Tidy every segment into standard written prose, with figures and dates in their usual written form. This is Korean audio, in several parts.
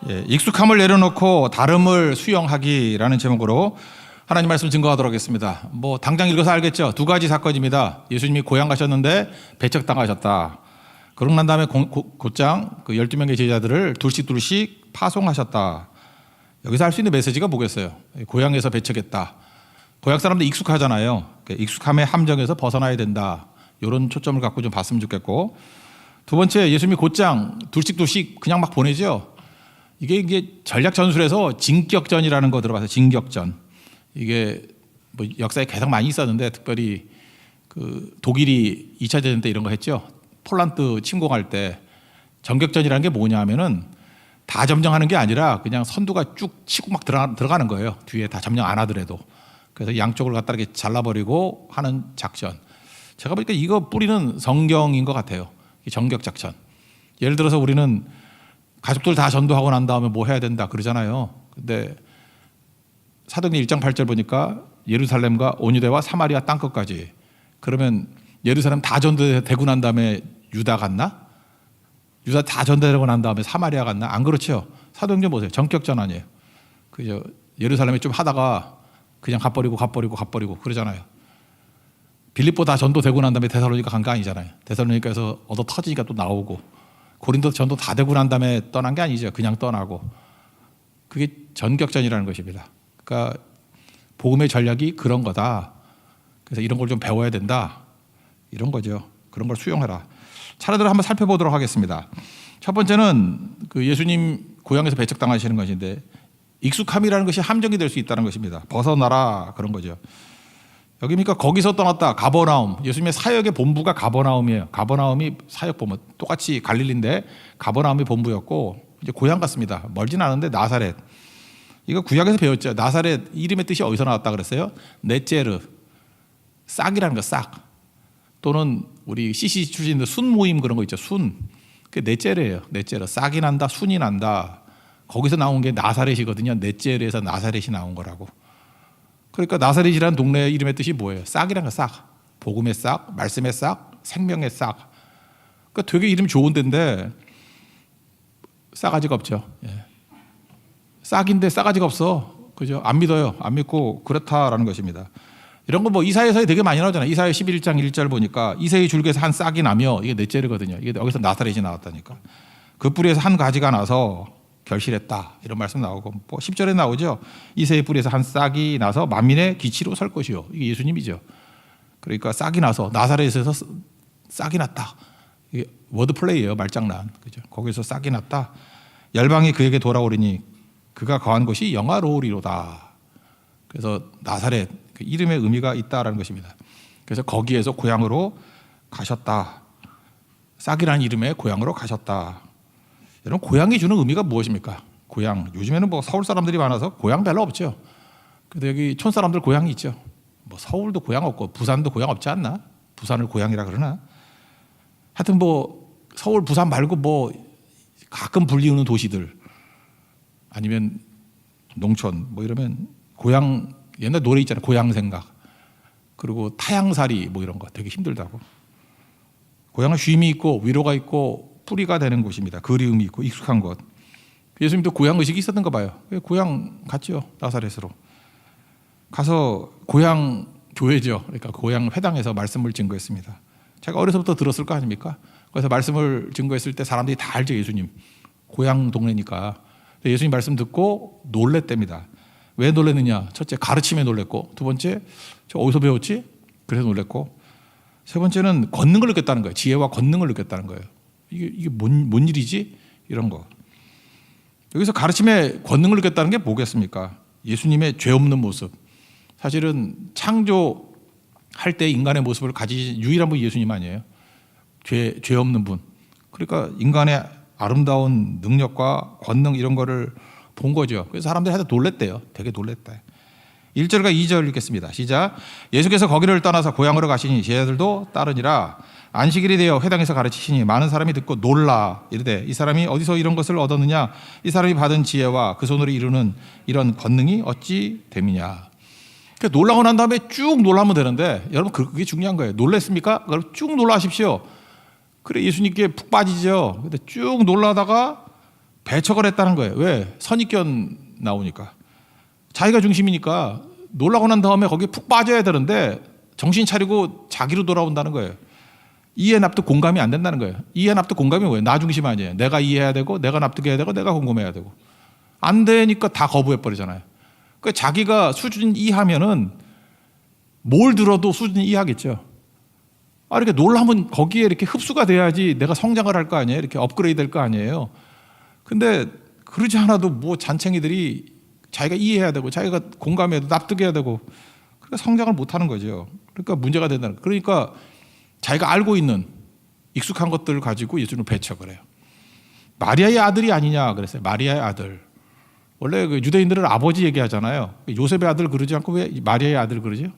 예, 익숙함을 내려놓고 다름을 수용하기라는 제목으로 하나님 말씀 증거하도록 하겠습니다. 뭐 당장 읽어서 알겠죠. 두 가지 사건입니다. 예수님이 고향 가셨는데 배척당하셨다. 그러고 난 다음에 곧장 그 12명의 제자들을 둘씩 파송하셨다. 여기서 할 수 있는 메시지가 뭐겠어요? 고향에서 배척했다. 고향 사람들 익숙하잖아요. 익숙함의 함정에서 벗어나야 된다. 이런 초점을 갖고 좀 봤으면 좋겠고, 두 번째, 예수님이 곧장 둘씩 그냥 막 보내죠. 이게 전략 전술에서 진격전이라는 거 들어봐서 진격전. 이게 뭐 역사에 계속 많이 있었는데 특별히 그 독일이 2차 대전 때 이런 거 했죠. 폴란드 침공할 때 전격전이라는 게 뭐냐면은 다 점령하는 게 아니라 그냥 선두가 쭉 치고 막 들어가는 거예요. 뒤에 다 점령 안 하더라도. 그래서 양쪽을 갖다 이렇게 잘라버리고 하는 작전. 제가 보니까 이거 뿌리는 성경인 것 같아요. 전격 작전. 예를 들어서 우리는 가족들 다 전도하고 난 다음에 뭐 해야 된다 그러잖아요. 근데 사도행전 1장 8절 보니까 예루살렘과 온유대와 사마리아 땅끝까지. 그러면 예루살렘 다 전도되고 난 다음에 유다 갔나? 유다 다 전도되고 난 다음에 사마리아 갔나? 안 그렇죠. 사도행전 보세요. 전격전 아니에요. 그죠? 예루살렘에 좀 하다가 그냥 가버리고 그러잖아요. 빌립보 다 전도되고 난 다음에 데살로니가 간 거 아니잖아요. 데살로니가에서 얻어 터지니까 또 나오고, 고린도 전도 다 되고 난 다음에 떠난 게 아니죠. 그냥 떠나고. 그게 전격전이라는 것입니다. 그러니까 복음의 전략이 그런 거다. 그래서 이런 걸 좀 배워야 된다. 이런 거죠. 그런 걸 수용해라. 차례대로 한번 살펴보도록 하겠습니다. 첫 번째는 그 예수님 고향에서 배척당하시는 것인데, 익숙함이라는 것이 함정이 될 수 있다는 것입니다. 벗어나라 그런 거죠. 여기니까 거기서 떠났다. 가버나움. 예수님의 사역의 본부가 가버나움이에요. 가버나움이 사역 본부. 똑같이 갈릴리인데 가버나움이 본부였고, 이제 고향 같습니다. 멀진 않은데 나사렛. 이거 구약에서 배웠죠. 나사렛 이름의 뜻이 어디서 나왔다 그랬어요? 넷제르. 싹이라는 거, 싹. 또는 우리 CC 출신들 순 모임 그런 거 있죠. 순. 그게 넷제르예요. 넷제르. 싹이 난다, 순이 난다. 거기서 나온 게 나사렛이거든요. 넷제르에서 나사렛이 나온 거라고. 그러니까 나사렛이라는 동네 이름의 뜻이 뭐예요? 싹이라는 거, 싹. 복음의 싹, 말씀의 싹, 생명의 싹. 그러니까 되게 이름 좋은 데인데 싸가지가 없죠. 예. 싹인데 싸가지가 없어. 그죠? 안 믿어요. 안 믿고 그렇다라는 것입니다. 이런 거 뭐 이사야서에 되게 많이 나오잖아요. 이사야 11장 1절 보니까 이새의 줄기에서 한 싹이 나며, 이게 넷째르거든요. 이게 여기서 나사렛이 나왔다니까. 그 뿌리에서 한 가지가 나서 결실했다. 이런 말씀 나오고, 뭐 10절에 나오죠. 이새의 뿌리에서 한 싹이 나서 만민의 기치로 설 것이요. 이게 예수님이죠. 그러니까 싹이 나서 나사렛에서 싹이 났다. 이게 워드 플레이예요. 말장난. 그죠? 거기서 싹이 났다. 열방이 그에게 돌아오리니 그가 거한 곳이 영화로우리로다. 그래서 나사렛 그 이름의 의미가 있다라는 것입니다. 그래서 거기에서 고향으로 가셨다. 싹이라는 이름의 고향으로 가셨다. 여러분, 고향이 주는 의미가 무엇입니까? 고향. 요즘에는 뭐 서울 사람들이 많아서 고향 별로 없죠. 근데 여기 촌 사람들 고향이 있죠. 뭐 서울도 고향 없고 부산도 고향 없지 않나? 부산을 고향이라 그러나? 하여튼 뭐 서울, 부산 말고 뭐 가끔 불리우는 도시들 아니면 농촌 뭐 이러면 고향, 옛날 노래 있잖아요. 고향 생각. 그리고 타향살이 뭐 이런 거 되게 힘들다고. 고향은 쉼이 있고 위로가 있고 뿌리가 되는 곳입니다. 그리움이 있고 익숙한 곳. 예수님도 고향 의식이 있었던가 봐요. 고향 갔죠. 나사렛으로. 가서 고향 교회죠. 그러니까 고향 회당에서 말씀을 증거했습니다. 제가 어려서부터 들었을 거 아닙니까? 그래서 말씀을 증거했을 때 사람들이 다 알죠. 예수님. 고향 동네니까. 예수님 말씀 듣고 놀랬답니다. 왜 놀랬느냐? 첫째, 가르침에 놀랬고, 두 번째, 저 어디서 배웠지? 그래서 놀랬고, 세 번째는 권능을 느꼈다는 거예요. 지혜와 권능을 느꼈다는 거예요. 이게 뭔 일이지? 이런 거. 여기서 가르침에 권능을 느꼈다는 게 뭐겠습니까? 예수님의 죄 없는 모습. 사실은 창조할 때 인간의 모습을 가지신 유일한 분이 예수님 아니에요? 죄 없는 분. 그러니까 인간의 아름다운 능력과 권능 이런 거를 본 거죠. 그래서 사람들이 하여튼 놀랬대요. 되게 놀랬다. 1절과 2절 읽겠습니다. 시작. 예수께서 거기를 떠나서 고향으로 가시니 제자들도 따르니라. 안식일이 되어 회당에서 가르치시니 많은 사람이 듣고 놀라 이르되 이 사람이 어디서 이런 것을 얻었느냐? 이 사람이 받은 지혜와 그 손으로 이루는 이런 권능이 어찌 됨이냐? 그러니까 놀라고 난 다음에 쭉 놀라면 되는데, 여러분 그게 중요한 거예요. 놀랬습니까? 그럼 쭉 놀라십시오. 그래 예수님께 푹 빠지죠. 근데 쭉 놀라다가 배척을 했다는 거예요. 왜? 선입견 나오니까. 자기가 중심이니까 놀라고 난 다음에 거기에 푹 빠져야 되는데 정신 차리고 자기로 돌아온다는 거예요. 이해 납득 공감이 안 된다는 거예요. 이해 납득 공감이 뭐예요? 나 중심 아니에요. 내가 이해해야 되고 내가 납득해야 되고 내가 공감해야 되고 안 되니까 다 거부해 버리잖아요. 그러니까 자기가 수준 이하면은 뭘 들어도 수준 이하겠죠. 이렇게 놀라면 거기에 이렇게 흡수가 돼야지 내가 성장을 할 거 아니에요. 이렇게 업그레이드 될 거 아니에요. 근데 그러지 않아도 뭐 잔챙이들이 자기가 이해해야 되고 자기가 공감해야 되고 납득해야 되고 그러니까 성장을 못 하는 거죠. 그러니까 문제가 된다는 거예요. 그러니까 자기가 알고 있는 익숙한 것들을 가지고 예수님을 배척을 해요. 마리아의 아들이 아니냐 그랬어요. 마리아의 아들. 원래 그 유대인들은 아버지 얘기하잖아요. 요셉의 아들 그러지 않고 왜 마리아의 아들 그러죠?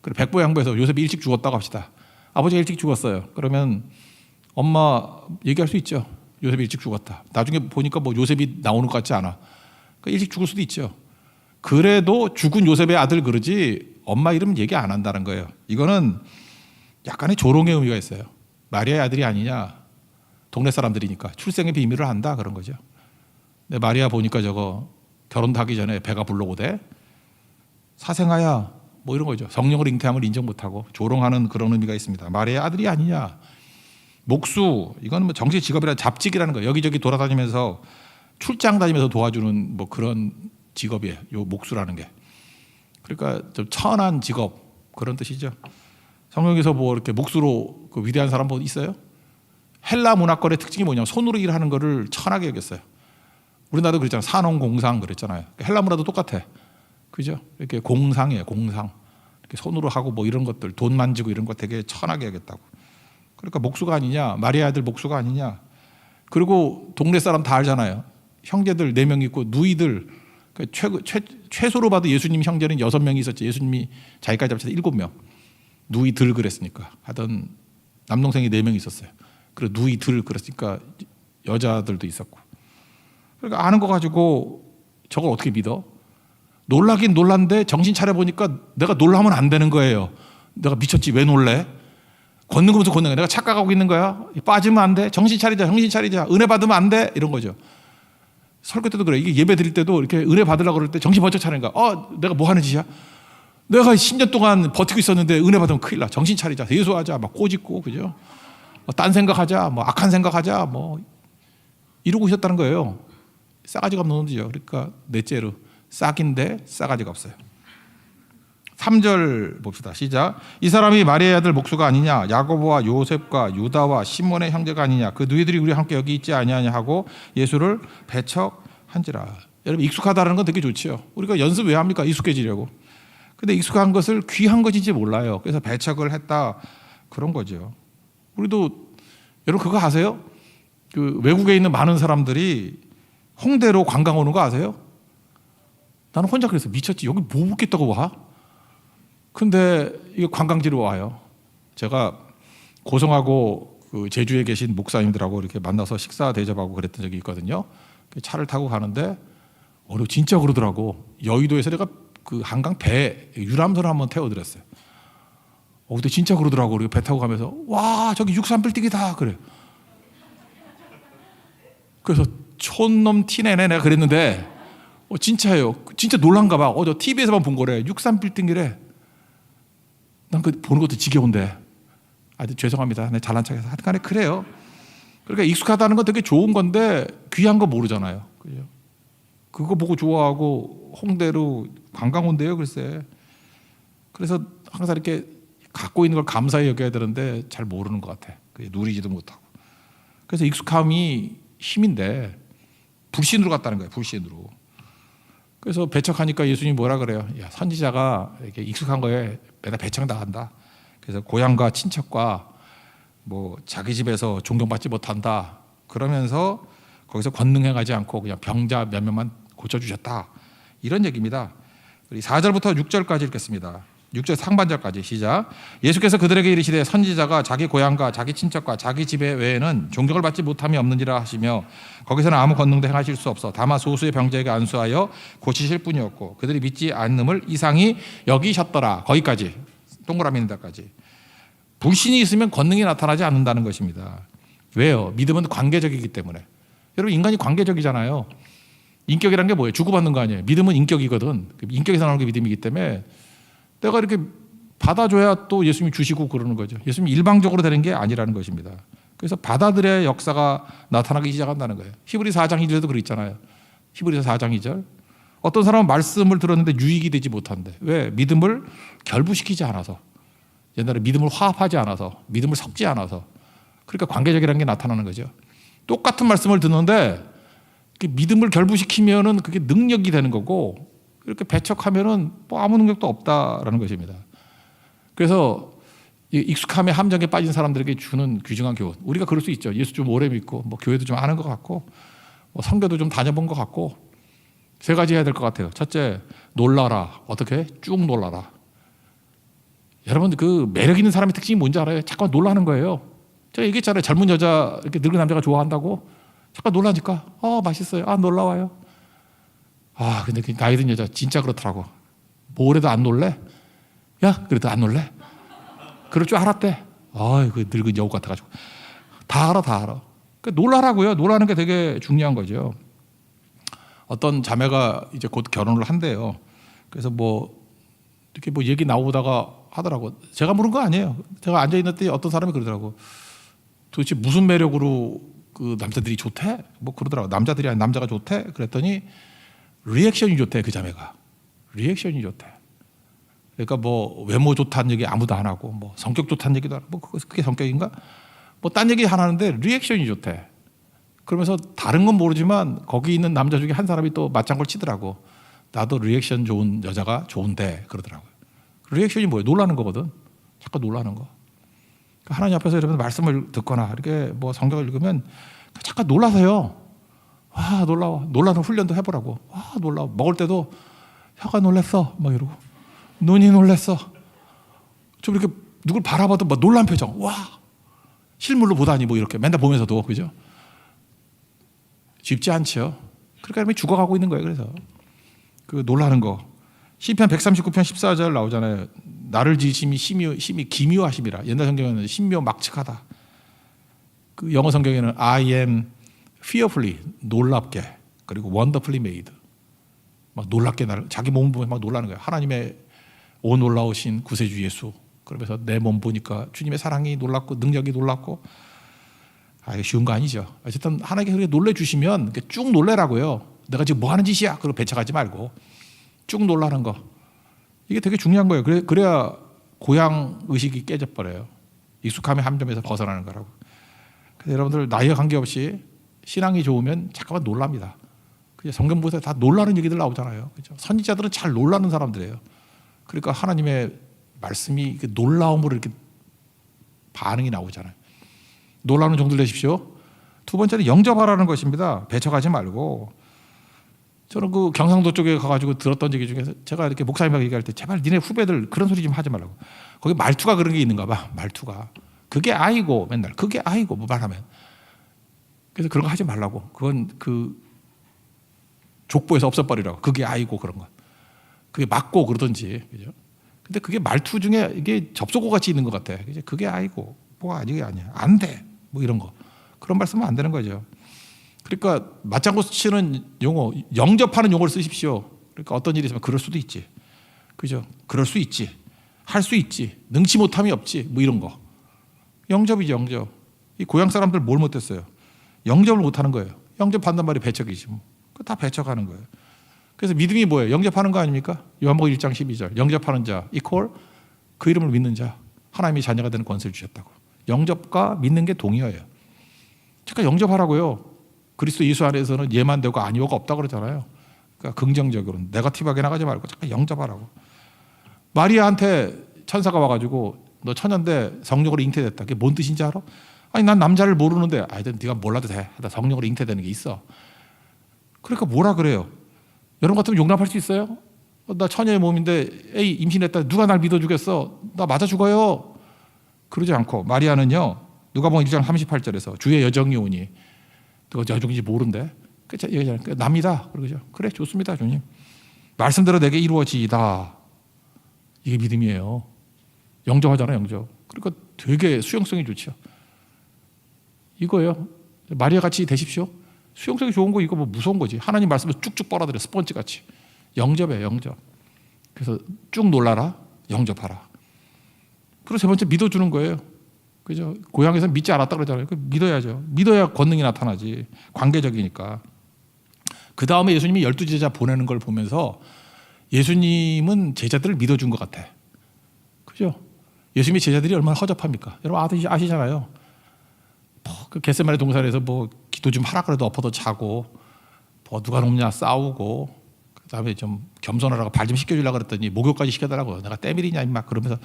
그래 백보양보에서 요셉이 일찍 죽었다고 합시다. 아버지가 일찍 죽었어요. 그러면 엄마 얘기할 수 있죠. 요셉이 일찍 죽었다. 나중에 보니까 뭐 요셉이 나오는 것 같지 않아. 그러니까 일찍 죽을 수도 있죠. 그래도 죽은 요셉의 아들 그러지 엄마 이름 얘기 안 한다는 거예요. 이거는 약간의 조롱의 의미가 있어요. 마리아의 아들이 아니냐. 동네 사람들이니까 출생의 비밀을 안다 그런 거죠. 근데 마리아 보니까 저거 결혼도 하기 전에 배가 불러오대. 사생아야 뭐 이런 거죠. 성령을 잉태함을 인정 못하고 조롱하는 그런 의미가 있습니다. 마리아의 아들이 아니냐. 목수 이건 뭐 정치 직업이라 잡직이라는 거예요. 여기저기 돌아다니면서 출장 다니면서 도와주는 뭐 그런 직업이에요. 요 목수라는 게. 그러니까 좀 천한 직업 그런 뜻이죠. 성경에서 뭐 이렇게 목수로 그 위대한 사람 뭐 있어요? 헬라 문화권의 특징이 뭐냐면 손으로 일하는 거를 천하게 여겼어요. 우리나라도 그랬잖아요. 산업공상 그랬잖아요. 헬라 문화도 똑같아. 그죠? 이렇게 공상이에요. 공상. 이렇게 손으로 하고 뭐 이런 것들 돈 만지고 이런 거 되게 천하게 여겼다고. 그러니까 목수가 아니냐. 마리아 아들 목수가 아니냐. 그리고 동네 사람 다 알잖아요. 형제들 4명 있고 누이들 최소로 봐도 예수님 형제는 6명이 있었지. 예수님이 자기까지 합쳐서 7명. 누이들 그랬으니까. 하던 남동생이 4명 있었어요. 그리고 누이들 그랬으니까 여자들도 있었고. 그러니까 아는 거 가지고 저걸 어떻게 믿어? 놀라긴 놀란데 정신 차려보니까 내가 놀라면 안 되는 거예요. 내가 미쳤지 왜 놀래? 걷는 거면서 걷는 거야. 내가 착각하고 있는 거야. 빠지면 안 돼. 정신 차리자. 정신 차리자. 은혜 받으면 안 돼. 이런 거죠. 설교 때도 그래. 이게 예배 드릴 때도 이렇게 은혜 받으려고 그럴 때 정신 번쩍 차리는 거야. 내가 뭐 하는 짓이야? 내가 10년 동안 버티고 있었는데 은혜 받으면 큰일 나. 정신 차리자. 예수하자. 막 꼬집고 그죠? 딴 생각하자. 뭐 악한 생각하자. 뭐 이러고 있었다는 거예요. 싸가지가 없는 놈이죠. 그러니까 넷째로 싹인데 싸가지가 없어요. 3절 봅시다. 시작. 이 사람이 마리아의 아들 목수가 아니냐. 야고보와 요셉과 유다와 시몬의 형제가 아니냐. 그 누이들이 우리 함께 여기 있지 아니하냐 하고 예수를 배척한지라. 여러분 익숙하다는 건 되게 좋지요. 우리가 연습 왜 합니까? 익숙해지려고. 근데 익숙한 것을 귀한 것인지 몰라요. 그래서 배척을 했다. 그런 거죠. 우리도 여러분 그거 아세요? 그 외국에 있는 많은 사람들이 홍대로 관광 오는 거 아세요? 나는 혼자 그래서 미쳤지. 여기 뭐 묻겠다고 와? 근데 이게 관광지로 와요. 제가 고성하고 그 제주에 계신 목사님들하고 이렇게 만나서 식사 대접하고 그랬던 적이 있거든요. 차를 타고 가는데 진짜 그러더라고. 여의도에서 내가 그 한강 배 유람선을 한번 태워드렸어요. 근데 진짜 그러더라고. 배 타고 가면서 와 저기 63빌딩이다 그래. 그래서 촌놈 티내네 내가 그랬는데 진짜예요. 진짜 놀란가 봐. 저 TV에서만 본 거래. 63빌딩이래. 난 그 보는 것도 지겨운데. 죄송합니다. 내 잘난 척해서. 하여튼간에 그래요. 그러니까 익숙하다는 건 되게 좋은 건데 귀한 거 모르잖아요. 그죠? 그거 보고 좋아하고 홍대로 관광 온대요. 글쎄. 그래서 항상 이렇게 갖고 있는 걸 감사히 여겨야 되는데 잘 모르는 것 같아. 누리지도 못하고. 그래서 익숙함이 힘인데 불신으로 갔다는 거예요. 불신으로. 그래서 배척하니까 예수님이 뭐라 그래요? 야, 선지자가 이렇게 익숙한 거에 매달 배척 나간다. 그래서 고향과 친척과 뭐 자기 집에서 존경받지 못한다. 그러면서 거기서 권능행하지 않고 그냥 병자 몇 명만 고쳐주셨다. 이런 얘기입니다. 4절부터 6절까지 읽겠습니다. 6절 상반절까지 시작. 예수께서 그들에게 이르시되 선지자가 자기 고향과 자기 친척과 자기 집에 외에는 존경을 받지 못함이 없느니라 하시며 거기서는 아무 권능도 행하실 수 없어 다만 소수의 병자에게 안수하여 고치실 뿐이었고 그들이 믿지 않음을 이상히 여기셨더라. 거기까지 동그라미 있는 데까지. 불신이 있으면 권능이 나타나지 않는다는 것입니다. 왜요? 믿음은 관계적이기 때문에. 여러분 인간이 관계적이잖아요. 인격이란 게 뭐예요? 주고받는 거 아니에요. 믿음은 인격이거든. 인격에서 나오는 게 믿음이기 때문에 내가 이렇게 받아줘야 또 예수님이 주시고 그러는 거죠. 예수님이 일방적으로 되는 게 아니라는 것입니다. 그래서 받아들여야 역사가 나타나기 시작한다는 거예요. 히브리서 4장 1절에도 그랬잖아요. 히브리서 4장 2절. 어떤 사람은 말씀을 들었는데 유익이 되지 못한대. 왜? 믿음을 결부시키지 않아서. 옛날에 믿음을 화합하지 않아서. 믿음을 섞지 않아서. 그러니까 관계적이라는 게 나타나는 거죠. 똑같은 말씀을 듣는데 믿음을 결부시키면은 그게 능력이 되는 거고 이렇게 배척하면은 뭐 아무 능력도 없다라는 것입니다. 그래서 익숙함의 함정에 빠진 사람들에게 주는 귀중한 교훈. 우리가 그럴 수 있죠. 예수 좀 오래 믿고 뭐 교회도 좀 아는 것 같고 뭐 선교도 좀 다녀본 것 같고 세 가지 해야 될 것 같아요. 첫째, 놀라라. 어떻게? 쭉 놀라라. 여러분 그 매력 있는 사람의 특징이 뭔지 알아요? 잠깐 놀라는 거예요. 제가 얘기했잖아요. 젊은 여자 이렇게 늙은 남자가 좋아한다고. 잠깐 놀라니까 맛있어요. 놀라워요. 근데 그 나이 든 여자 진짜 그렇더라고. 뭐래도 안 놀래? 야, 그래도 안 놀래? 그럴 줄 알았대. 그 늙은 여우 같아가지고. 다 알아. 그러니까 놀라라고요. 놀라는 게 되게 중요한 거죠. 어떤 자매가 이제 곧 결혼을 한대요. 그래서 이렇게 얘기 나오다가 하더라고. 제가 물은 거 아니에요. 제가 앉아있는데 어떤 사람이 그러더라고. 도대체 무슨 매력으로 그 남자들이 좋대? 그러더라고. 남자들이 아닌 남자가 좋대? 그랬더니 리액션이 좋대, 그 자매가. 리액션이 좋대. 그러니까 외모 좋다는 얘기 아무도 안 하고 성격 좋다는 얘기도 안 하고 그게 성격인가? 딴 얘기 하나 하는데 리액션이 좋대. 그러면서 다른 건 모르지만 거기 있는 남자 중에 한 사람이 또 맞장구를 치더라고. 나도 리액션 좋은 여자가 좋은데 그러더라고요. 리액션이 뭐예요? 놀라는 거거든. 잠깐 놀라는 거. 하나님 앞에서 여러분 말씀을 듣거나 이렇게 성경을 읽으면 잠깐 놀라서요. 놀라워. 놀라는 훈련도 해보라고. 놀라워. 먹을 때도 혀가 놀랬어. 이러고 눈이 놀랬어. 좀 이렇게 누굴 바라봐도 놀란 표정. 실물로 보다니 이렇게 맨날 보면서도 그죠? 쉽지 않죠. 그러니까 죽어가고 있는 거예요. 그래서 그 놀라는 거. 시편 139편 14절 나오잖아요. 나를 지으심이 심히 기묘하심이라. 옛날 성경에는 신묘 막측하다. 그 영어 성경에는 I am fearfully 놀랍게 그리고 wonderfully made. 놀랍게 자기 몸 보면 놀라는 거예요. 하나님의 오 놀라우신 구세주 예수. 그러면서 내 몸 보니까 주님의 사랑이 놀랍고 능력이 놀랍고. 이거 쉬운 거 아니죠. 어쨌든 하나님께 그렇게 놀래주시면 쭉 놀래라고요. 내가 지금 뭐 하는 짓이야? 그리고 배척하지 말고 쭉 놀라는 거. 이게 되게 중요한 거예요. 그래야 고향 의식이 깨져버려요. 익숙함의 함정에서 벗어나는 거라고. 그래서 여러분들 나이와 관계없이 신앙이 좋으면 잠깐만 놀랍니다. 성경 보세요. 다 놀라는 얘기들 나오잖아요. 그렇죠? 선지자들은 잘 놀라는 사람들이에요. 그러니까 하나님의 말씀이 놀라움으로 이렇게 반응이 나오잖아요. 놀라는 종들 되십시오. 두 번째는 영접하라는 것입니다. 배척하지 말고. 저는 그 경상도 쪽에 가가지고 들었던 얘기 중에서 제가 이렇게 목사님하고 얘기할 때 제발 니네 후배들 그런 소리 좀 하지 말라고. 거기 말투가 그런 게 있는가 봐. 말투가. 그게 아이고 맨날 그게 아이고 말하면. 그래서 그런 거 하지 말라고. 그건 그 족보에서 없애버리라고. 그게 아이고 그런 거. 그게 맞고 그러든지. 그죠? 근데 그게 말투 중에 이게 접속어 같이 있는 것 같아. 그게 아이고 이게 아니야. 안 돼. 이런 거. 그런 말씀은 안 되는 거죠. 그러니까 맞장구 치는 용어, 영접하는 용어를 쓰십시오. 그러니까 어떤 일이 있으면 그럴 수도 있지. 그죠? 그럴 수 있지. 할 수 있지. 능치 못함이 없지. 이런 거. 영접이죠, 영접. 이 고향 사람들 뭘 못했어요? 영접을 못하는 거예요. 영접한단 말이 배척이지. 다 배척하는 거예요. 그래서 믿음이 뭐예요? 영접하는 거 아닙니까? 요한복음 1장 12절. 영접하는 자, 이퀄 그 이름을 믿는 자. 하나님이 자녀가 되는 권세를 주셨다고. 영접과 믿는 게 동의어예요. 그러니까 영접하라고요. 그리스도 예수 안에서는 예만 되고 아니오가 없다고 그러잖아요. 그러니까 긍정적으로 네거티브하게 나가지 말고 잠깐 영접하라고. 마리아한테 천사가 와가지고 너 처녀인데 성령으로 잉태됐다. 그게 뭔 뜻인지 알아? 아니 난 남자를 모르는데 네가 몰라도 돼. 하다 성령으로 잉태되는 게 있어. 그러니까 뭐라 그래요? 여러분 같으면 용납할 수 있어요? 나 처녀의 몸인데 에이 임신했다. 누가 날 믿어주겠어? 나 맞아 죽어요. 그러지 않고 마리아는요. 누가복음 1장 38절에서 주의 여정이 오니 누가 여정인지 모른대. 얘기하잖아요. 납니다. 그러죠. 그래 좋습니다 주님. 말씀대로 내게 이루어지이다. 이게 믿음이에요. 영접하잖아요. 영접. 그러니까 되게 수용성이 좋죠. 이거예요. 마리아 같이 되십시오. 수용성이 좋은 거 이거 뭐 무서운 거지. 하나님 말씀을 쭉쭉 빨아들여 스펀지 같이. 영접이에요, 영접. 그래서 쭉 놀라라, 영접하라. 그리고 세 번째 믿어주는 거예요. 그죠? 고향에서 믿지 않았다 그러잖아요. 믿어야죠. 믿어야 권능이 나타나지. 관계적이니까. 그 다음에 예수님이 12제자 보내는 걸 보면서 예수님은 제자들을 믿어준 것 같아. 그죠? 예수님의 제자들이 얼마나 허접합니까? 여러분 아시잖아요. 그 겟세마네 동산에서 뭐 기도 좀 하라 그래도 엎어도 자고, 뭐 누가 높냐 싸우고, 그다음에 좀 겸손하라고 발 좀 씻겨주려고 그랬더니 목욕까지 시켜달라고. 내가 때밀이냐 임마 그러면서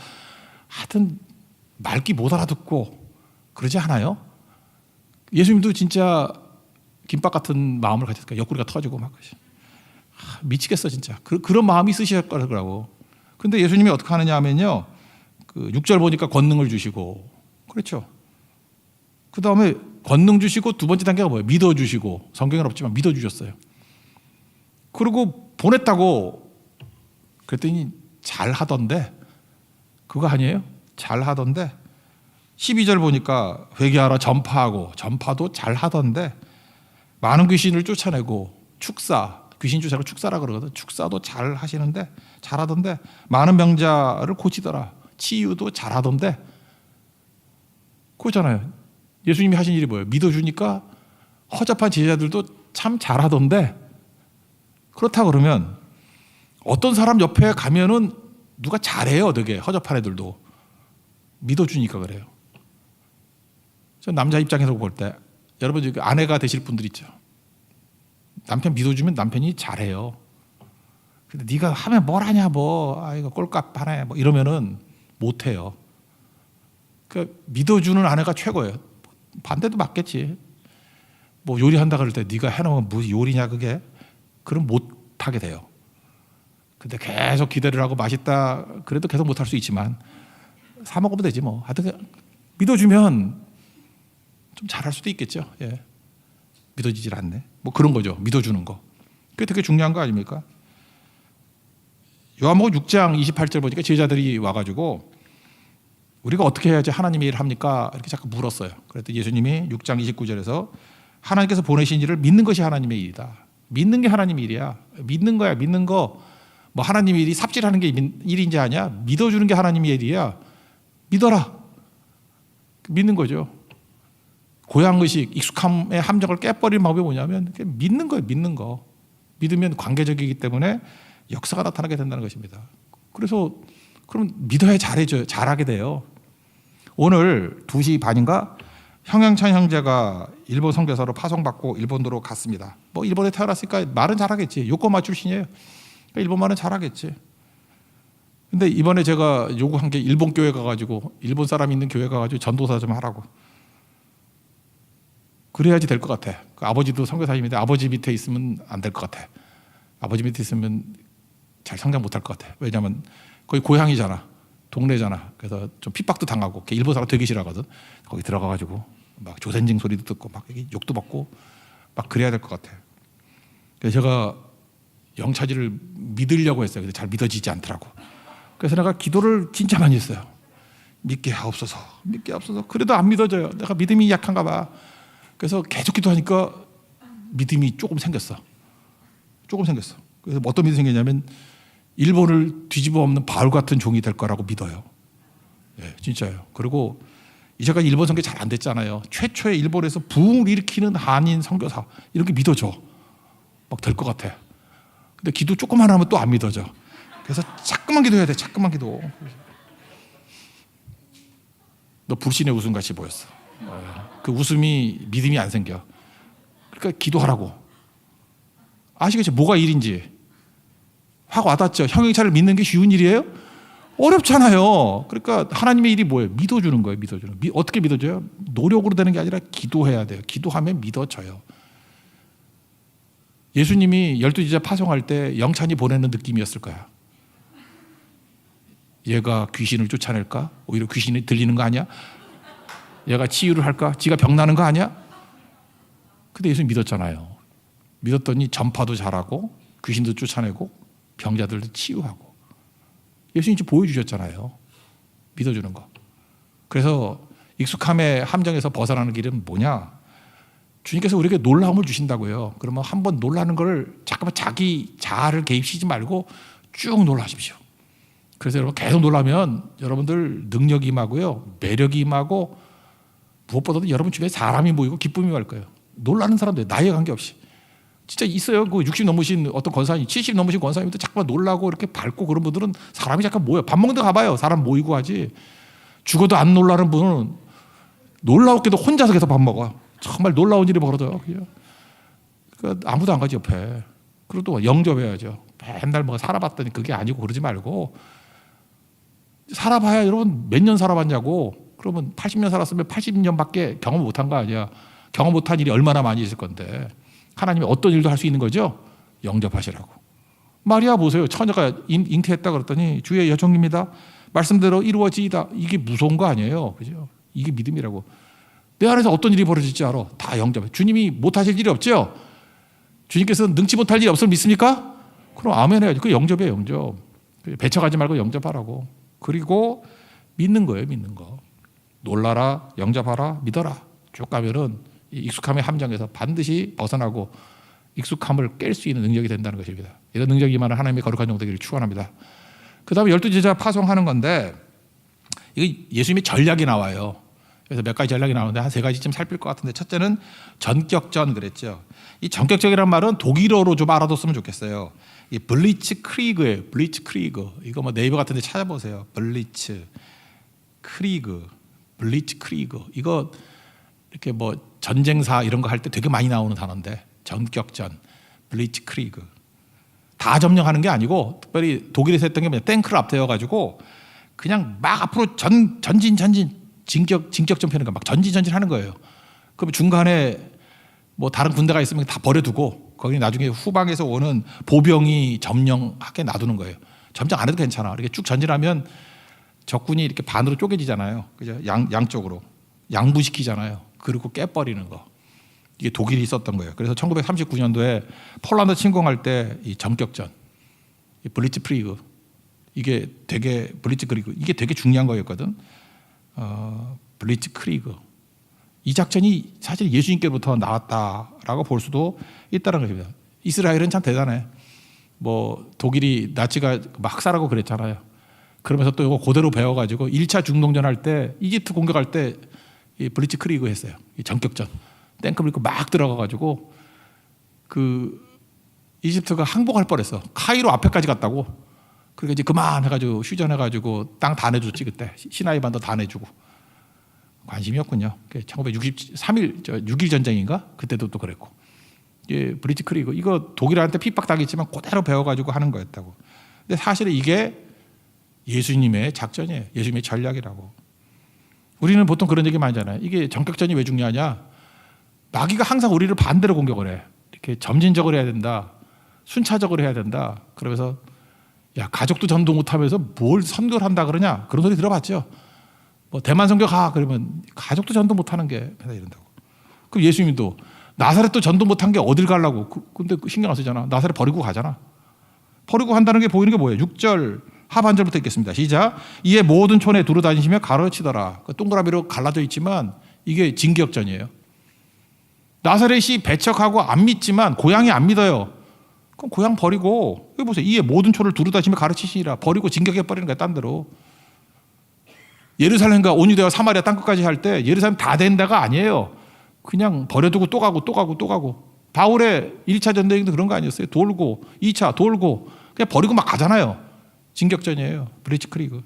하여튼 말귀 못 알아듣고 그러지 않아요? 예수님도 진짜 김밥 같은 마음을 가졌을까? 옆구리가 터지고 막 미치겠어 진짜. 그런 마음이 있으실 거라고. 근데 예수님이 어떻게 하느냐 하면요, 그 6절 보니까 권능을 주시고, 그렇죠. 그 다음에 권능 주시고 두 번째 단계가 뭐예요? 믿어주시고. 성경은 없지만 믿어주셨어요. 그리고 보냈다고 그랬더니 잘하던데, 그거 아니에요? 잘하던데 12절 보니까 회개하라 전파하고, 전파도 잘하던데 많은 귀신을 쫓아내고, 축사, 귀신 쫓아내고 축사라 그러거든. 축사도 잘 하시는데, 잘하던데 많은 병자를 고치더라. 치유도 잘하던데. 그거잖아요. 예수님이 하신 일이 뭐예요? 믿어주니까 허접한 제자들도 참 잘하던데. 그렇다 그러면 어떤 사람 옆에 가면은 누가 잘해요. 되게 허접한 애들도 믿어주니까 그래요. 저 남자 입장에서 볼 때, 여러분 아내가 되실 분들 있죠. 남편 믿어주면 남편이 잘해요. 근데 네가 하면 뭘 하냐 뭐, 이거 꼴값 하네 뭐 이러면은 못해요. 그러니까 믿어주는 아내가 최고예요. 반대도 맞겠지. 뭐 요리한다 그럴 때 네가 해놓으면 무슨 요리냐 그게. 그럼 못하게 돼요. 근데 계속 기대를 하고 맛있다 그래도 계속 못할 수 있지만 사 먹으면 되지 뭐. 하여튼 믿어주면 좀 잘할 수도 있겠죠. 예. 믿어지질 않네. 뭐 그런 거죠. 믿어주는 거. 그게 되게 중요한 거 아닙니까? 요한복음 6장 28절 보니까 제자들이 와가지고 우리가 어떻게 해야지 하나님의 일을 합니까? 이렇게 자꾸 물었어요. 그랬더니 예수님이 6장 29절에서 하나님께서 보내신 일을 믿는 것이 하나님의 일이다. 믿는 게 하나님의 일이야. 믿는 거야. 믿는 거. 뭐 하나님의 일이 삽질하는 게 일인지 아냐? 믿어주는 게 하나님의 일이야. 믿어라. 믿는 거죠. 고향의식, 익숙함의 함정을 깨버리는 방법이 뭐냐면 믿는 거예요. 믿는 거. 믿으면 관계적이기 때문에 역사가 나타나게 된다는 것입니다. 그래서 그럼 믿어야 잘하게 돼요. 오늘 2시 반인가 형영찬 형제가 일본 선교사로 파송받고 일본으로 갔습니다. 뭐 일본에 태어났으니까 말은 잘하겠지. 요코마 출신이에요. 그러니까 일본 말은 잘하겠지. 근데 이번에 제가 요구한 게 일본 교회 가가지고, 일본 사람 있는 교회 가가지고 전도사 좀 하라고. 그래야지 될 것 같아. 그 아버지도 선교사님인데 아버지 밑에 있으면 안 될 것 같아. 아버지 밑에 있으면 잘 성장 못할 것 같아. 왜냐하면 거기 고향이잖아. 동네잖아. 그래서 좀 핍박도 당하고, 일본 사람 되게 싫어하거든. 거기 들어가가지고 막 조센징 소리도 듣고 막 욕도 먹고 막 그래야 될 것 같아. 그래서 제가 영차지를 믿으려고 했어요. 근데 잘 믿어지지 않더라고. 그래서 내가 기도를 진짜 많이 했어요. 믿게 하옵소서, 믿게 하옵소서. 그래도 안 믿어져요. 내가 믿음이 약한가 봐. 그래서 계속 기도하니까 믿음이 조금 생겼어. 그래서 어떤 믿음이 생겼냐면 일본을 뒤집어 엎는 바울 같은 종이 될 거라고 믿어요. 예, 진짜요. 그리고 이제까지 일본 선교 잘 안 됐잖아요. 최초의 일본에서 부흥을 일으키는 한인 선교사 이렇게 믿어져. 막 될 것 같아. 근데 기도 조금만 하면 또 안 믿어져. 그래서 자꾸만 기도해야 돼. 자꾸만 기도. 너 불신의 웃음같이 보였어. 그 웃음이 믿음이 안 생겨. 그러니까 기도하라고. 아시겠죠? 뭐가 일인지 확 와닿죠. 형용차를 믿는 게 쉬운 일이에요? 어렵잖아요. 그러니까 하나님의 일이 뭐예요? 믿어주는 거예요. 믿어주는. 어떻게 믿어줘요? 노력으로 되는 게 아니라 기도해야 돼요. 기도하면 믿어져요. 예수님이 12제자 파송할 때 영찬이 보내는 느낌이었을 거야. 얘가 귀신을 쫓아낼까? 오히려 귀신이 들리는 거 아니야? 얘가 치유를 할까? 지가 병 나는 거 아니야? 근데 예수님 믿었잖아요. 믿었더니 전파도 잘하고 귀신도 쫓아내고 병자들도 치유하고. 예수님이 보여주셨잖아요. 믿어주는 거. 그래서 익숙함의 함정에서 벗어나는 길은 뭐냐? 주님께서 우리에게 놀라움을 주신다고요. 그러면 한번 놀라는 걸 잠깐만 자기 자아를 개입시키지 말고 쭉 놀라십시오. 그래서 여러분 계속 놀라면 여러분들 능력이 임하고요, 매력이 임하고, 무엇보다도 여러분 주변에 사람이 모이고 기쁨이 갈 거예요. 놀라는 사람들, 나이에 관계없이. 진짜 있어요. 그 60 넘으신 어떤 권사님, 70 넘으신 권사님도 잠깐만 놀라고 이렇게 밝고 그런 분들은 사람이 잠깐 모여. 밥 먹는 데 가봐요. 사람 모이고 하지. 죽어도 안 놀라는 분은 놀라웠게도 혼자서 계속 밥 먹어. 정말 놀라운 일이 벌어져요. 그러니까 아무도 안 가지 옆에. 그리고 또 영접해야죠. 맨날 뭐 살아봤더니 그게 아니고 그러지 말고, 살아봐야 여러분 몇 년 살아봤냐고. 그러면 80년 살았으면 80년밖에 경험 못한 거 아니야. 경험 못한 일이 얼마나 많이 있을 건데 하나님이 어떤 일도 할 수 있는 거죠? 영접하시라고. 마리아 보세요. 처녀가 잉태했다 그랬더니 주의 여종입니다. 말씀대로 이루어지이다. 이게 무서운 거 아니에요. 그죠? 이게 믿음이라고. 내 안에서 어떤 일이 벌어질지 알아. 다 영접해. 주님이 못하실 일이 없죠? 주님께서는 능치 못할 일이 없을 믿습니까? 그럼 아멘 해야지. 그 영접이에요. 영접. 배척하지 말고 영접하라고. 그리고 믿는 거예요. 믿는 거. 놀라라, 영접하라, 믿어라. 쭉 가면은 익숙함의 함정에서 반드시 벗어나고 익숙함을 깰 수 있는 능력이 된다는 것입니다. 이런 능력이 임하는 하나님의 거룩한 종 되기를 축원합니다. 그 다음에 12제자 파송하는 건데, 이게 예수님의 전략이 나와요. 그래서 몇 가지 전략이 나오는데 한 세 가지쯤 살필 것 같은데, 첫째는 전격전 그랬죠. 이 전격전이라는 말은 독일어로 좀 알아뒀으면 좋겠어요. 이 블리츠 크리그예요. 블리츠 크리그. 이거 뭐 네이버 같은 데 찾아보세요. 블리츠 크리그. 블리츠 크리그. 이거 이렇게 뭐 전쟁사 이런 거 할 때 되게 많이 나오는 단어인데, 전격전, 블리츠 크리그. 다 점령하는 게 아니고, 특별히 독일에서 했던 게 뭐냐, 탱크를 앞세워가지고 그냥 막 앞으로 전진 진격전 펴는 거, 막 전진 하는 거예요. 그럼 중간에 뭐 다른 군대가 있으면 다 버려두고 거기 나중에 후방에서 오는 보병이 점령하게 놔두는 거예요. 점령 안 해도 괜찮아. 이렇게 쭉 전진하면 적군이 이렇게 반으로 쪼개지잖아요. 그죠? 양쪽으로 양분시키잖아요. 그리고 깨버리는 거. 이게 독일이 있었던 거예요. 그래서 1939년도에 폴란드 침공할 때 이 전격전, 이 블리츠크리그, 이게 되게 블리츠크리그, 이게 되게 중요한 거였거든. 블리츠크리그. 이 작전이 사실 예수님께로부터 나왔다라고 볼 수도 있다는 것입니다. 이스라엘은 참 대단해. 뭐 독일이 나치가 막 학살하고 그랬잖아요. 그러면서 또 이거 그대로 배워가지고 1차 중동전 할 때, 이집트 공격할 때 이 블리츠크리그 했어요. 이 전격전. 탱크 밀고 막 들어가가지고 그 이집트가 항복할 뻔했어. 카이로 앞에까지 갔다고. 그러니까 이제 그만해가지고 휴전해가지고 땅 다 내줬지 그때. 시나이 반도 다 내주고. 관심이 없군요. 6일 전쟁인가? 그때도 또 그랬고. 예, 블리츠크리그. 이거 독일한테 핍박당했지만 그대로 배워가지고 하는 거였다고. 근데 사실은 이게 예수님의 작전이에요. 예수님의 전략이라고. 우리는 보통 그런 얘기 많이 하잖아요. 이게 전격전이 왜 중요하냐? 마귀가 항상 우리를 반대로 공격을 해. 이렇게 점진적으로 해야 된다. 순차적으로 해야 된다. 그러면서 야, 가족도 전도 못하면서 뭘 선교를 한다 그러냐? 그런 소리 들어봤죠? 뭐 대만 선교 가 그러면 가족도 전도 못하는 게 맨날 이런다고. 그럼 예수님도 나사렛도 전도 못한 게 어딜 가려고? 근데 신경 안 쓰잖아. 나사렛 버리고 가잖아. 버리고 한다는 게 보이는 게 뭐예요? 6절 하반절부터 읽겠습니다. 시작. 이에 모든 촌에 두루 다니시며 가르치더라. 동그라미로 갈라져 있지만 이게 진격전이에요. 나사렛이 배척하고 안 믿지만 고향이 안 믿어요. 그럼 고향 버리고, 여기 보세요. 이에 모든 촌을 두루 다니시며 가르치시니라. 버리고 진격해버리는 거야, 딴 데로. 예루살렘과 온유대와 사마리아 땅끝까지 할 때 예루살렘 다 된 데가 아니에요. 그냥 버려두고 또 가고. 바울의 1차 전쟁도 그런 거 아니었어요? 돌고 2차 돌고 그냥 버리고 막 가잖아요. 진격전이에요. 블리츠크리그.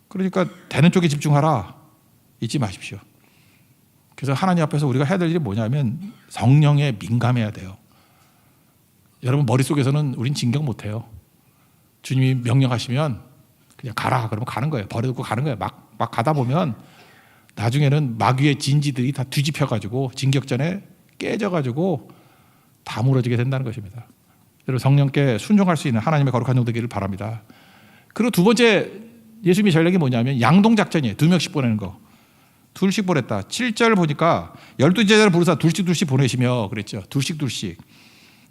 그러니까 되는 쪽에 집중하라. 잊지 마십시오. 그래서 하나님 앞에서 우리가 해야 될 일이 뭐냐면 성령에 민감해야 돼요. 여러분 머릿속에서는 우린 진격 못해요. 주님이 명령하시면 그냥 가라 그러면 가는 거예요. 버려두고 가는 거예요. 막 가다 보면 나중에는 마귀의 진지들이 다 뒤집혀가지고 진격전에 깨져가지고 다 무너지게 된다는 것입니다. 여러분 성령께 순종할 수 있는 하나님의 거룩한 종 되기를 바랍니다. 그리고 두 번째 예수님의 전략이 뭐냐면 양동작전이에요. 2명씩 보내는 거. 둘씩 보냈다. 7절 보니까 12제자를 부르사 둘씩 보내시며 그랬죠. 둘씩.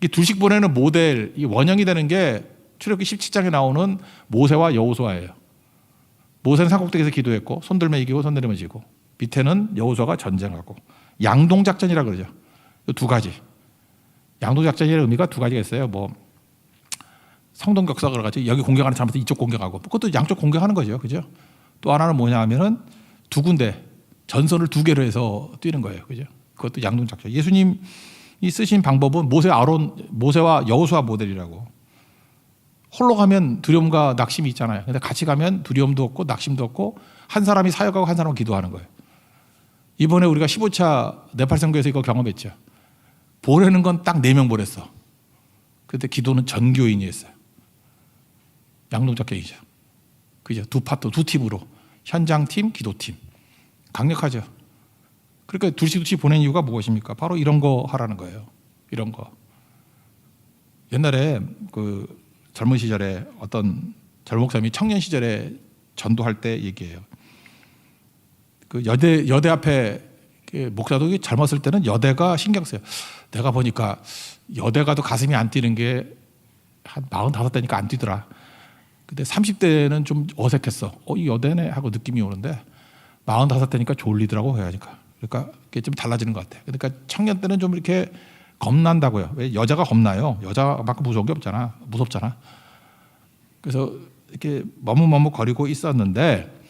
이 둘씩 보내는 모델, 이 원형이 되는 게 출애굽기 17장에 나오는 모세와 여호수아예요. 모세는 산꼭대기에서 기도했고 손 들면 이기고 손 내리면 지고, 밑에는 여호수아가 전쟁하고 양동작전이라 그러죠. 이 두 가지. 양동작전이라는 의미가 두 가지가 있어요. 뭐 성동격사 그래가지고 여기 공격하는 사람한테 이쪽 공격하고 그것도 양쪽 공격하는 거죠. 그죠? 또 하나는 뭐냐 하면은 두 군데 전선을 두 개로 해서 뛰는 거예요. 그죠? 그것도 양동작전. 예수님이 쓰신 방법은 모세와 여호수아 모델이라고. 홀로 가면 두려움과 낙심이 있잖아요. 근데 같이 가면 두려움도 없고 낙심도 없고 한 사람이 사역하고 한 사람은 기도하는 거예요. 이번에 우리가 15차 네팔 선교에서 이거 경험했죠. 보내는 건 딱 4명 보냈어. 그때 기도는 전 교인이 했어요. 양동작전이죠. 그죠? 두 파트, 두 팀으로. 현장팀, 기도팀. 강력하죠. 그러니까 둘씩 보낸 이유가 무엇입니까? 바로 이런 거 하라는 거예요. 이런 거. 옛날에 그 젊은 시절에 어떤 젊은 목사님이 청년 시절에 전도할 때 얘기해요. 그 여대 앞에 목사도 젊었을 때는 여대가 신경 써요. 내가 보니까 여대 가도 가슴이 안 뛰는 게 한 45대니까 안 뛰더라. 근데 30대는 좀 어색했어. 이 여대네 하고 느낌이 오는데 45대니까 졸리더라고 해야니까. 그러니까 그게 좀 달라지는 것 같아. 그러니까 청년 때는 좀 이렇게 겁난다고요. 왜 여자가 겁나요? 여자만큼 무서운 게 없잖아. 무섭잖아. 그래서 이렇게 머뭇머뭇거리고 있었는데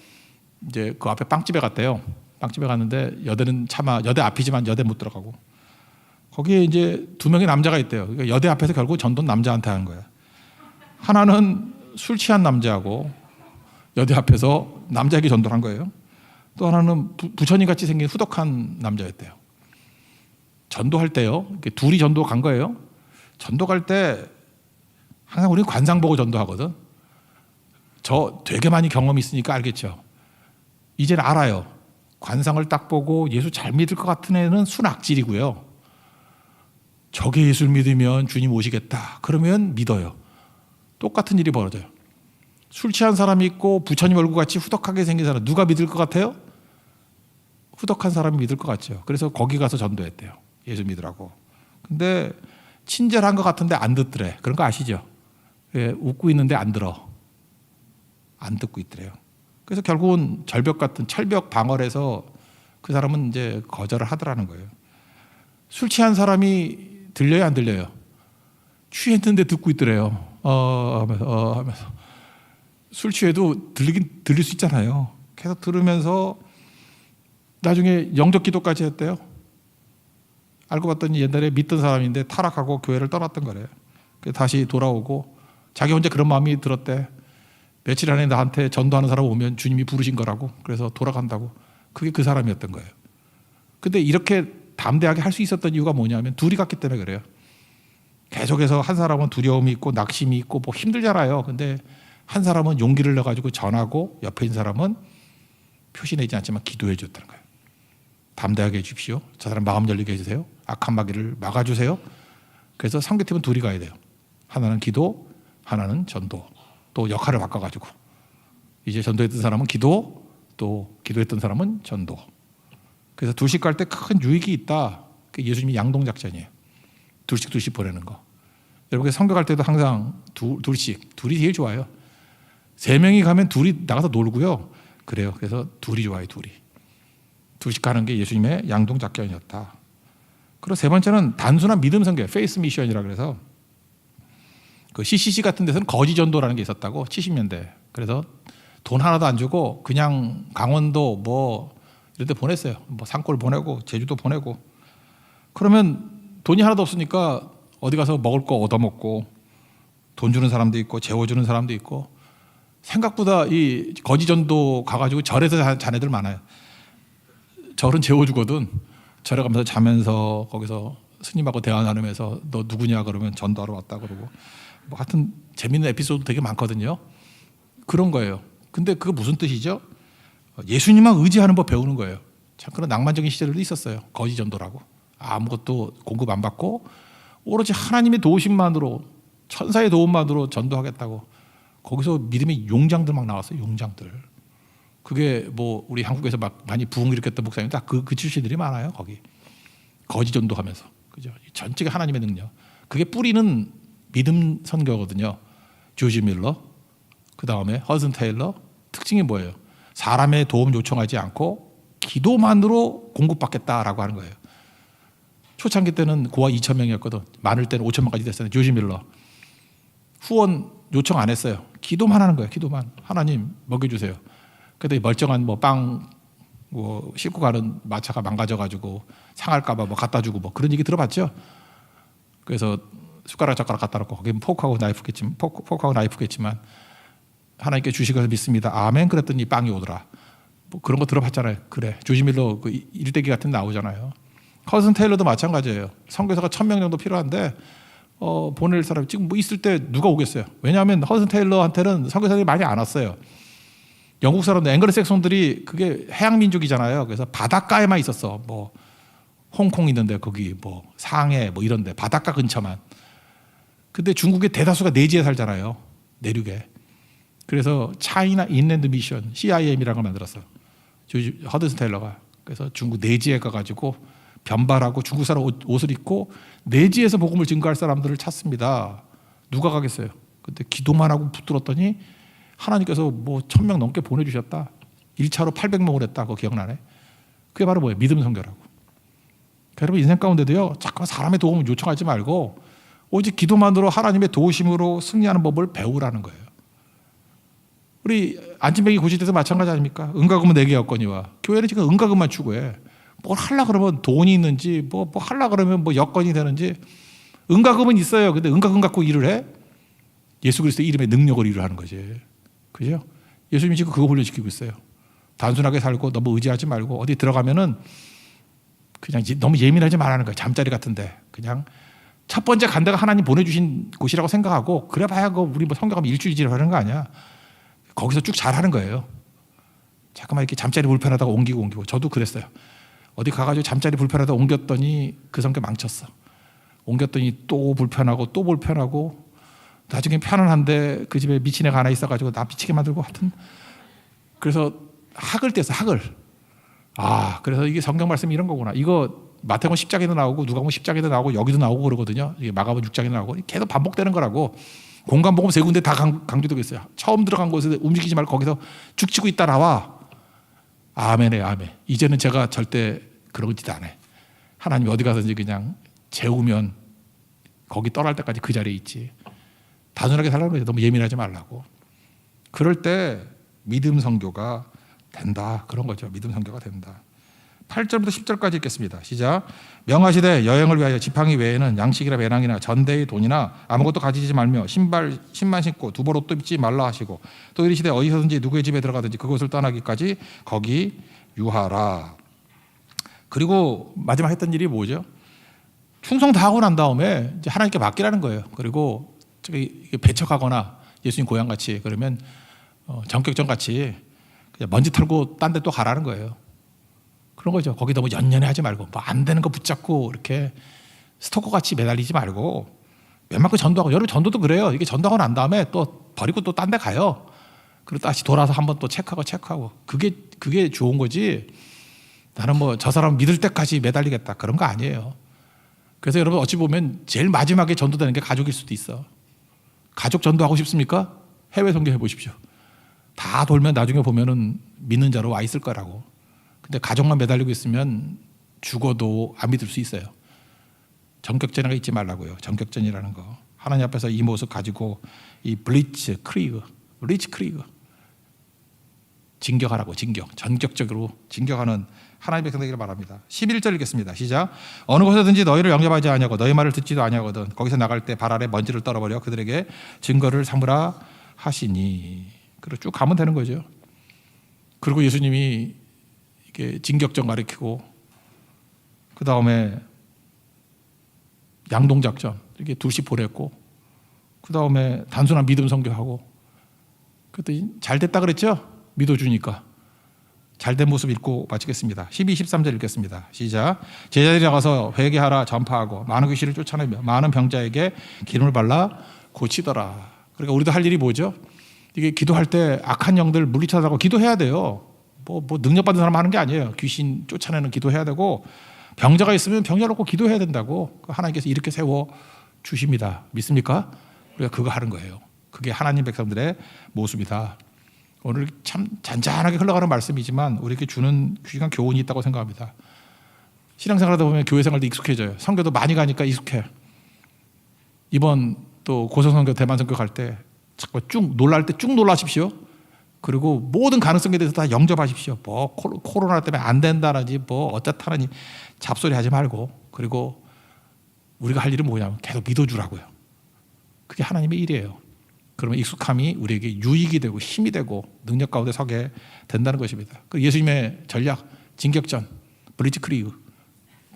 이제 그 앞에 빵집에 갔대요. 빵집에 갔는데 여대는 차마 여대 앞이지만 여대 못 들어가고 거기에 이제 2명의 남자가 있대요. 그러니까 여대 앞에서 결국 전도는 남자한테 하는 거야. 하나는 술 취한 남자하고 여대 앞에서 남자에게 전도를 한 거예요. 또 하나는 부처님 같이 생긴 후덕한 남자였대요. 전도할 때요. 둘이 전도 간 거예요. 전도 갈 때 항상 우리는 관상 보고 전도하거든. 저 되게 많이 경험이 있으니까 알겠죠. 이제는 알아요. 관상을 딱 보고 예수 잘 믿을 것 같은 애는 순악질이고요. 저게 예수를 믿으면 주님 오시겠다. 그러면 믿어요. 똑같은 일이 벌어져요. 술 취한 사람이 있고 부처님 얼굴 같이 후덕하게 생긴 사람 누가 믿을 것 같아요? 후덕한 사람이 믿을 것 같죠. 그래서 거기 가서 전도했대요. 예수 믿으라고. 근데 친절한 것 같은데 안 듣더래. 그런 거 아시죠? 예, 웃고 있는데 안 들어. 안 듣고 있더래요. 그래서 결국은 절벽 같은 철벽 방어해서 그 사람은 이제 거절을 하더라는 거예요. 술 취한 사람이 들려요, 안 들려요? 취했는데 듣고 있더래요. 하면서 술 취해도 들릴 수 있잖아요. 계속 들으면서 나중에 영적 기도까지 했대요. 알고 봤더니 옛날에 믿던 사람인데 타락하고 교회를 떠났던 거래요. 다시 돌아오고 자기 혼자 그런 마음이 들었대. 며칠 안에 나한테 전도하는 사람 오면 주님이 부르신 거라고. 그래서 돌아간다고. 그게 그 사람이었던 거예요. 근데 이렇게 담대하게 할 수 있었던 이유가 뭐냐면 둘이 갔기 때문에 그래요. 계속해서 한 사람은 두려움이 있고 낙심이 있고 뭐 힘들잖아요. 근데 한 사람은 용기를 내가지고 전하고 옆에 있는 사람은 표시내지 않지만 기도해 줬다는 거예요. 담대하게 해주십시오. 저 사람 마음 열리게 해주세요. 악한 마귀를 막아주세요. 그래서 선교팀은 둘이 가야 돼요. 하나는 기도, 하나는 전도. 또 역할을 바꿔가지고 이제 전도했던 사람은 기도, 또 기도했던 사람은 전도. 그래서 둘씩 갈 때 큰 유익이 있다. 그게 예수님이 양동작전이에요. 둘씩 보내는 거. 여러분 선교 갈 때도 항상 둘이 제일 좋아요. 3명이 가면 둘이 나가서 놀고요. 그래요. 그래서 둘이 좋아요. 둘씩 가는 게 예수님의 양동작전이었다. 그리고 세 번째는 단순한 믿음 선교, 페이스 미션이라 그래서 그 CCC 같은 데서는 거지 전도라는 게 있었다고 70년대. 그래서 돈 하나도 안 주고 그냥 강원도 뭐 이런 데 보냈어요. 뭐 산골 보내고 제주도 보내고. 그러면 돈이 하나도 없으니까 어디 가서 먹을 거 얻어먹고 돈 주는 사람도 있고 재워주는 사람도 있고 생각보다 이 거지 전도 가가지고 절에서 자네들 많아요. 절은 재워주거든. 절에 가면서 자면서 거기서 스님하고 대화 나누면서 너 누구냐 그러면 전도하러 왔다 그러고 뭐 하여튼 재밌는 에피소드 되게 많거든요. 그런 거예요. 근데 그거 무슨 뜻이죠? 예수님만 의지하는 법 배우는 거예요. 참 그런 낭만적인 시절도 있었어요. 거지 전도라고. 아무것도 공급 안 받고 오로지 하나님의 도우심만으로 천사의 도움만으로 전도하겠다고. 거기서 믿음의 용장들 막 나왔어요. 용장들. 그게 뭐 우리 한국에서 막 많이 부흥 일으켰던 목사님 딱 그 출신들이 많아요. 거기 거지 전도하면서 그죠? 전체가 하나님의 능력. 그게 뿌리는 믿음 선교거든요. 조지 밀러, 그 다음에 허슨 테일러. 특징이 뭐예요? 사람의 도움 요청하지 않고 기도만으로 공급받겠다라고 하는 거예요. 초창기 때는 고아 2,000명이었거든. 많을 때는 5,000명까지 됐어요. 조지 밀러. 후원 요청 안 했어요. 기도만 하는 거예요. 기도만. 하나님 먹여주세요. 그때 멀쩡한 뭐 빵 뭐 싣고 가는 마차가 망가져가지고 상할까봐 뭐 갖다 주고 뭐 그런 얘기 들어봤죠. 그래서 숟가락 젓가락 갖다 놓고 거기 포크하고 나이프겠지만 하나님께 주시고 믿습니다. 아멘. 그랬더니 빵이 오더라. 뭐 그런 거 들어봤잖아요. 그래. 조지 밀러 그 일대기 같은 데 나오잖아요. 허슨 테일러도 마찬가지예요. 선교사가 1,000명 정도 필요한데 보낼 사람이 지금 뭐 있을 때 누가 오겠어요. 왜냐하면 허슨 테일러한테는 선교사들이 많이 안 왔어요. 영국 사람들, 앵글로색손들이 그게 해양 민족이잖아요. 그래서 바닷가에만 있었어. 뭐 홍콩 있는데 거기 뭐 상해 뭐 이런데 바닷가 근처만. 근데 중국의 대다수가 내지에 살잖아요. 내륙에. 그래서 차이나 인랜드 미션 (CIM이라는 걸 만들었어. 허슨 테일러가. 그래서 중국 내지에 가가지고 변발하고 중국 사람 옷을 입고 내지에서 복음을 증거할 사람들을 찾습니다. 누가 가겠어요? 근데 기도만 하고 붙들었더니 하나님께서 뭐 1,000명 넘게 보내주셨다. 1차로 800명을 했다. 그거 기억나네. 그게 바로 뭐예요? 믿음 선교라고. 여러분 인생 가운데도요. 자꾸 사람의 도움을 요청하지 말고 오직 기도만으로 하나님의 도우심으로 승리하는 법을 배우라는 거예요. 우리 안진뱅이 고칠 때도 마찬가지 아닙니까? 은가금은 내게 여건이와. 교회는 지금 은가금만 추구해. 뭘 하려 그러면 돈이 있는지 뭐 하려 그러면 뭐 여건이 되는지. 은가금은 있어요. 근데 은가금 갖고 일을 해? 예수 그리스도의 이름의 능력을 일을 하는 거지. 그죠? 예수님이 지금 그거 훈련시키고 있어요. 단순하게 살고 너무 의지하지 말고 어디 들어가면은 그냥 너무 예민하지 말라는 거예요. 잠자리 같은데 그냥 첫 번째 간 데가 하나님 보내주신 곳이라고 생각하고 그래봐야 우리 뭐 성경하면 일주일이나 하는 거 아니야. 거기서 쭉 잘하는 거예요. 잠깐만 이렇게 잠자리 불편하다가 옮기고 저도 그랬어요. 어디 가가지고 잠자리 불편하다가 옮겼더니 그 성경 망쳤어. 옮겼더니 또 불편하고 나중에 편안한데 그 집에 미친 애가 하나 있어가지고 나 미치게 만들고 하여튼 그래서 학을 뗐어. 학을. 그래서 이게 성경 말씀이 이런 거구나. 이거 마태복음 10장에도 나오고 누가복음 10장에도 나오고 여기도 나오고 그러거든요. 이게 마가복음 6장에도 나오고 계속 반복되는 거라고. 공간복음 3군데 다 강조되고 있어요. 처음 들어간 곳에서 움직이지 말고 거기서 죽치고 있다 나와. 아멘에 아멘. 이제는 제가 절대 그런 짓 안 해. 하나님이 어디 가든지 그냥 재우면 거기 떠날 때까지 그 자리에 있지. 단순하게 살라는 거죠. 너무 예민하지 말라고. 그럴 때 믿음 선교가 된다. 그런 거죠. 믿음 선교가 된다. 8절부터 10절까지 읽겠습니다. 시작. 명하시되 여행을 위하여 지팡이 외에는 양식이나 배낭이나 전대의 돈이나 아무것도 가지지 말며 신만 신고 두벌 옷도 입지 말라 하시고 또 이르시되 어디서든지 누구의 집에 들어가든지 그곳을 떠나기까지 거기 유하라. 그리고 마지막 했던 일이 뭐죠? 충성 다 하고 난 다음에 이제 하나님께 맡기라는 거예요. 그리고 배척하거나 예수님 고향 같이 그러면 전격전 같이 그냥 먼지 털고 딴 데 또 가라는 거예요. 그런 거죠. 거기 너무 연연해 하지 말고 뭐 안 되는 거 붙잡고 이렇게 스토커 같이 매달리지 말고 웬만큼 전도하고. 여러분 전도도 그래요. 이게 전도하고 난 다음에 또 버리고 또 딴 데 가요. 그리고 다시 돌아서 한번 또 체크하고 그게 좋은 거지. 나는 뭐 저 사람 믿을 때까지 매달리겠다 그런 거 아니에요. 그래서 여러분 어찌 보면 제일 마지막에 전도되는 게 가족일 수도 있어. 가족 전도하고 싶습니까? 해외 선교해 보십시오. 다 돌면 나중에 보면은 믿는 자로 와 있을 거라고. 근데 가족만 매달리고 있으면 죽어도 안 믿을 수 있어요. 전격전에 잊지 말라고요. 전격전이라는 거. 하나님 앞에서 이 모습 가지고 이 리치 크리그 진격하라고. 전격적으로 진격하는 하나님의 백성들에게 말합니다. 11절 읽겠습니다. 시작. 어느 곳에든지 너희를 영접하지 아니하고 너희 말을 듣지도 아니하거든 거기서 나갈 때 발 아래 먼지를 떨어버려 그들에게 증거를 삼으라 하시니. 그리고 쭉 가면 되는 거죠. 그리고 예수님이 이게 진격전 가리키고 그 다음에 양동작전 이렇게 둘씩 보냈고 그 다음에 단순한 믿음 선교하고 그랬더니 잘 됐다 그랬죠? 믿어주니까. 잘된 모습 읽고 마치겠습니다. 12, 13절 읽겠습니다. 시작. 제자들이 나가서 회개하라 전파하고 많은 귀신을 쫓아내며 많은 병자에게 기름을 발라 고치더라. 그러니까 우리도 할 일이 뭐죠? 이게 기도할 때 악한 영들 물리쳐달라고 기도해야 돼요. 뭐 능력받은 사람 하는 게 아니에요. 귀신 쫓아내는 기도해야 되고 병자가 있으면 병자 놓고 기도해야 된다고 하나님께서 이렇게 세워 주십니다. 믿습니까? 우리가 그거 하는 거예요. 그게 하나님 백성들의 모습이다. 오늘 참 잔잔하게 흘러가는 말씀이지만 우리에게 주는 귀한 교훈이 있다고 생각합니다. 신앙생활하다 보면 교회 생활도 익숙해져요. 선교도 많이 가니까 익숙해. 이번 또 고성선교 대만선교 갈 때 자꾸 쭉 놀랄 때 쭉 놀라십시오. 그리고 모든 가능성에 대해서 다 영접하십시오. 뭐 코로나 때문에 안 된다는지 뭐 어쨌다는지 잡소리 하지 말고, 그리고 우리가 할 일은 뭐냐면 계속 믿어주라고요. 그게 하나님의 일이에요. 그러면 익숙함이 우리에게 유익이 되고 힘이 되고 능력 가운데 서게 된다는 것입니다. 그 예수님의 전략, 진격전, 블리츠크리그,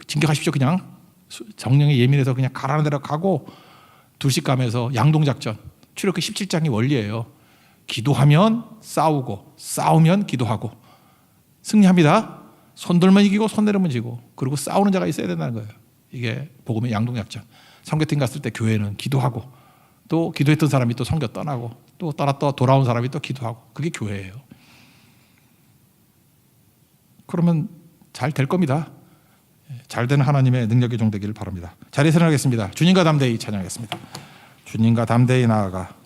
진격하십시오. 그냥 정령에 예민해서 그냥 가라는 대로 가고, 둘씩감에서 양동작전, 출애굽기 17장이 원리예요. 기도하면 싸우고, 싸우면 기도하고, 승리합니다. 손 들면 이기고 손 내리면 지고, 그리고 싸우는 자가 있어야 된다는 거예요. 이게 복음의 양동작전. 선교팀 갔을 때 교회는 기도하고, 또 기도했던 사람이 또 선교 떠나고, 또 돌아온 사람이 또 기도하고, 그게 교회예요. 그러면 잘 될 겁니다. 잘 되는 하나님의 능력의 종 되기를 바랍니다. 자리에서 일어나겠습니다. 주님과 담대히 찬양하겠습니다. 주님과 담대히 나아가